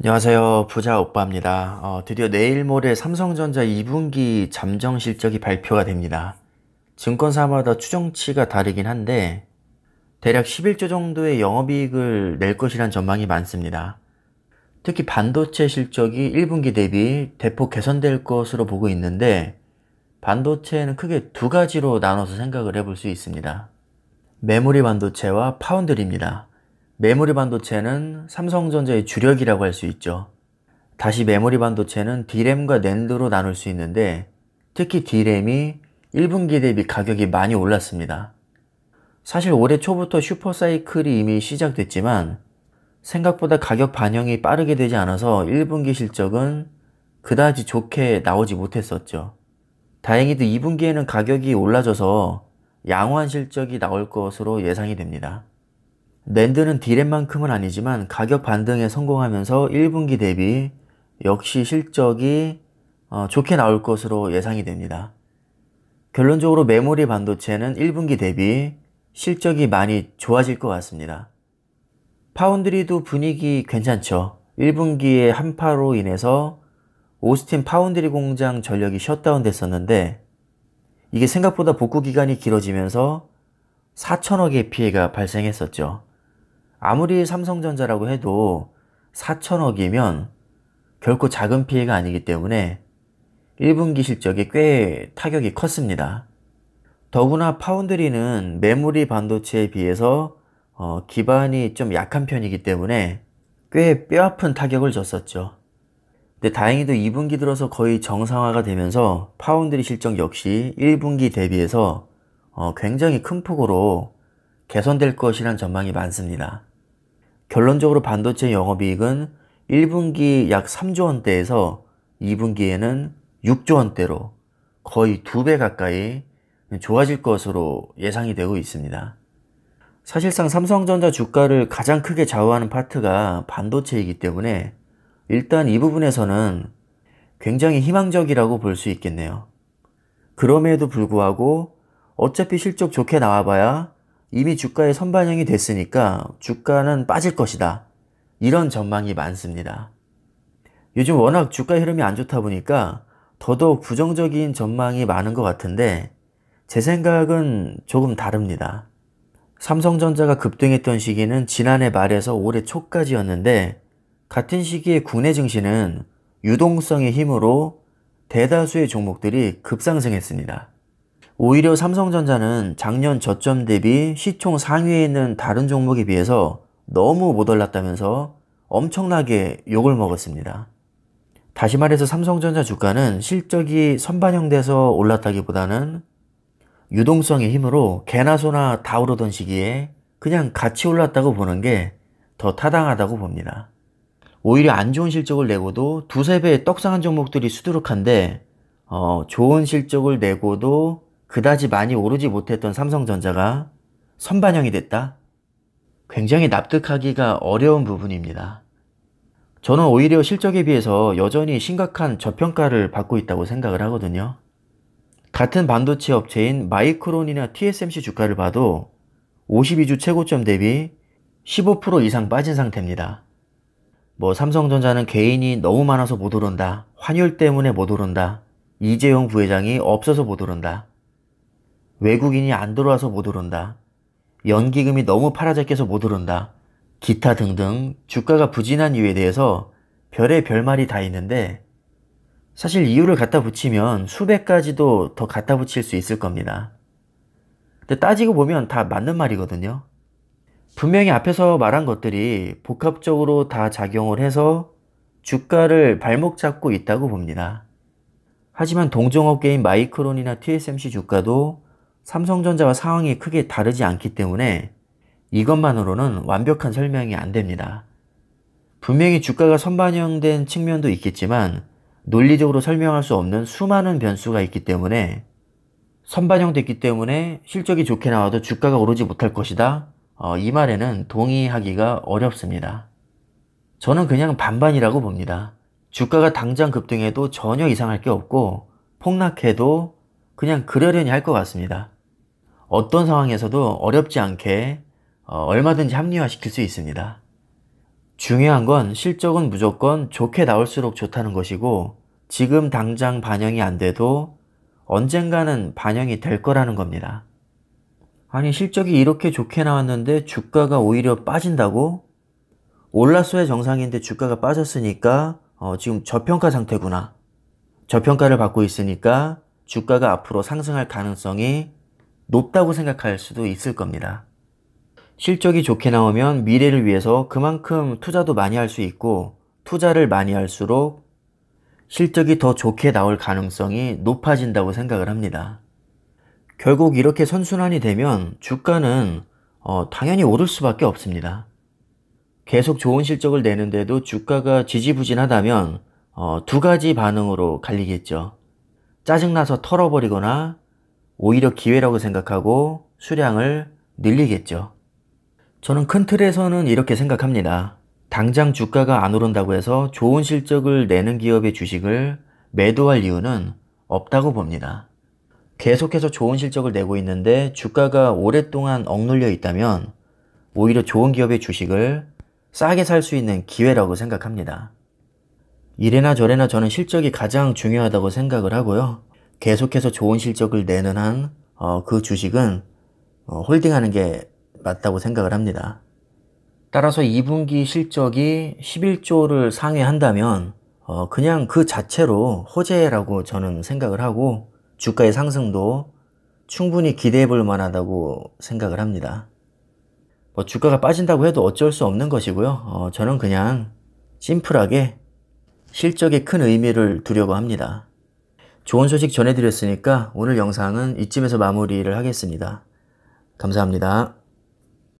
안녕하세요. 부자 오빠입니다. 드디어 내일 모레 삼성전자 2분기 잠정 실적이 발표가 됩니다. 증권사마다 추정치가 다르긴 한데 대략 11조 정도의 영업이익을 낼 것이란 전망이 많습니다. 특히 반도체 실적이 1분기 대비 대폭 개선될 것으로 보고 있는데 반도체는 크게 두 가지로 나눠서 생각을 해볼 수 있습니다. 메모리 반도체와 파운드리입니다. 메모리 반도체는 삼성전자의 주력이라고 할 수 있죠. 다시 메모리 반도체는 D램과 낸드로 나눌 수 있는데 특히 D램이 1분기 대비 가격이 많이 올랐습니다. 사실 올해 초부터 슈퍼사이클이 이미 시작됐지만 생각보다 가격 반영이 빠르게 되지 않아서 1분기 실적은 그다지 좋게 나오지 못했었죠. 다행히도 2분기에는 가격이 올라져서 양호한 실적이 나올 것으로 예상이 됩니다. 낸드는 D램만큼은 아니지만 가격 반등에 성공하면서 1분기 대비 역시 실적이 좋게 나올 것으로 예상이 됩니다. 결론적으로 메모리 반도체는 1분기 대비 실적이 많이 좋아질 것 같습니다. 파운드리도 분위기 괜찮죠. 1분기에 한파로 인해서 오스틴 파운드리 공장 전력이 셧다운 됐었는데 이게 생각보다 복구 기간이 길어지면서 4천억의 피해가 발생했었죠. 아무리 삼성전자라고 해도 4천억이면 결코 작은 피해가 아니기 때문에 1분기 실적에 꽤 타격이 컸습니다. 더구나 파운드리는 메모리 반도체에 비해서 기반이 좀 약한 편이기 때문에 꽤 뼈아픈 타격을 줬었죠. 근데 다행히도 2분기 들어서 거의 정상화가 되면서 파운드리 실적 역시 1분기 대비해서 굉장히 큰 폭으로 개선될 것이란 전망이 많습니다. 결론적으로 반도체 영업이익은 1분기 약 3조 원대에서 2분기에는 6조 원대로 거의 2배 가까이 좋아질 것으로 예상이 되고 있습니다. 사실상 삼성전자 주가를 가장 크게 좌우하는 파트가 반도체이기 때문에 일단 이 부분에서는 굉장히 희망적이라고 볼 수 있겠네요. 그럼에도 불구하고 어차피 실적 좋게 나와봐야 이미 주가에 선반영이 됐으니까 주가는 빠질 것이다. 이런 전망이 많습니다. 요즘 워낙 주가 흐름이 안 좋다 보니까 더더욱 부정적인 전망이 많은 것 같은데 제 생각은 조금 다릅니다. 삼성전자가 급등했던 시기는 지난해 말에서 올해 초까지였는데 같은 시기에 국내 증시는 유동성의 힘으로 대다수의 종목들이 급상승했습니다. 오히려 삼성전자는 작년 저점 대비 시총 상위에 있는 다른 종목에 비해서 너무 못 올랐다면서 엄청나게 욕을 먹었습니다. 다시 말해서 삼성전자 주가는 실적이 선반영돼서 올랐다기보다는 유동성의 힘으로 개나 소나 다 오르던 시기에 그냥 같이 올랐다고 보는 게 더 타당하다고 봅니다. 오히려 안 좋은 실적을 내고도 두세 배 떡상한 종목들이 수두룩한데 좋은 실적을 내고도 그다지 많이 오르지 못했던 삼성전자가 선반영이 됐다? 굉장히 납득하기가 어려운 부분입니다. 저는 오히려 실적에 비해서 여전히 심각한 저평가를 받고 있다고 생각을 하거든요. 같은 반도체 업체인 마이크론이나 TSMC 주가를 봐도 52주 최고점 대비 15% 이상 빠진 상태입니다. 삼성전자는 개인이 너무 많아서 못 오른다. 환율 때문에 못 오른다. 이재용 부회장이 없어서 못 오른다. 외국인이 안 들어와서 못 오른다. 연기금이 너무 팔아제껴서 못 오른다. 기타 등등 주가가 부진한 이유에 대해서 별의 별말이 다 있는데 사실 이유를 갖다 붙이면 수백 가지도 더 갖다 붙일 수 있을 겁니다. 근데 따지고 보면 다 맞는 말이거든요. 분명히 앞에서 말한 것들이 복합적으로 다 작용을 해서 주가를 발목 잡고 있다고 봅니다. 하지만 동종업계인 마이크론이나 TSMC 주가도 삼성전자와 상황이 크게 다르지 않기 때문에 이것만으로는 완벽한 설명이 안 됩니다. 분명히 주가가 선반영된 측면도 있겠지만 논리적으로 설명할 수 없는 수많은 변수가 있기 때문에 선반영됐기 때문에 실적이 좋게 나와도 주가가 오르지 못할 것이다. 이 말에는 동의하기가 어렵습니다. 저는 그냥 반반이라고 봅니다. 주가가 당장 급등해도 전혀 이상할 게 없고 폭락해도 그냥 그러려니 할 것 같습니다. 어떤 상황에서도 어렵지 않게 얼마든지 합리화시킬 수 있습니다. 중요한 건 실적은 무조건 좋게 나올수록 좋다는 것이고 지금 당장 반영이 안 돼도 언젠가는 반영이 될 거라는 겁니다. 아니 실적이 이렇게 좋게 나왔는데 주가가 오히려 빠진다고? 올랐어야 정상인데 주가가 빠졌으니까 지금 저평가 상태구나. 저평가를 받고 있으니까 주가가 앞으로 상승할 가능성이 높다고 생각할 수도 있을 겁니다. 실적이 좋게 나오면 미래를 위해서 그만큼 투자도 많이 할 수 있고 투자를 많이 할수록 실적이 더 좋게 나올 가능성이 높아진다고 생각을 합니다. 결국 이렇게 선순환이 되면 주가는 당연히 오를 수밖에 없습니다. 계속 좋은 실적을 내는데도 주가가 지지부진하다면 두 가지 반응으로 갈리겠죠. 짜증나서 털어버리거나 오히려 기회라고 생각하고 수량을 늘리겠죠. 저는 큰 틀에서는 이렇게 생각합니다. 당장 주가가 안 오른다고 해서 좋은 실적을 내는 기업의 주식을 매도할 이유는 없다고 봅니다. 계속해서 좋은 실적을 내고 있는데 주가가 오랫동안 억눌려 있다면 오히려 좋은 기업의 주식을 싸게 살 수 있는 기회라고 생각합니다. 이래나 저래나 저는 실적이 가장 중요하다고 생각을 하고요. 계속해서 좋은 실적을 내는 한 그 주식은 홀딩하는 게 맞다고 생각을 합니다. 따라서 2분기 실적이 11조를 상회한다면 그냥 그 자체로 호재라고 저는 생각을 하고 주가의 상승도 충분히 기대해 볼 만하다고 생각을 합니다. 주가가 빠진다고 해도 어쩔 수 없는 것이고요. 저는 그냥 심플하게 실적에 큰 의미를 두려고 합니다. 좋은 소식 전해드렸으니까 오늘 영상은 이쯤에서 마무리를 하겠습니다. 감사합니다.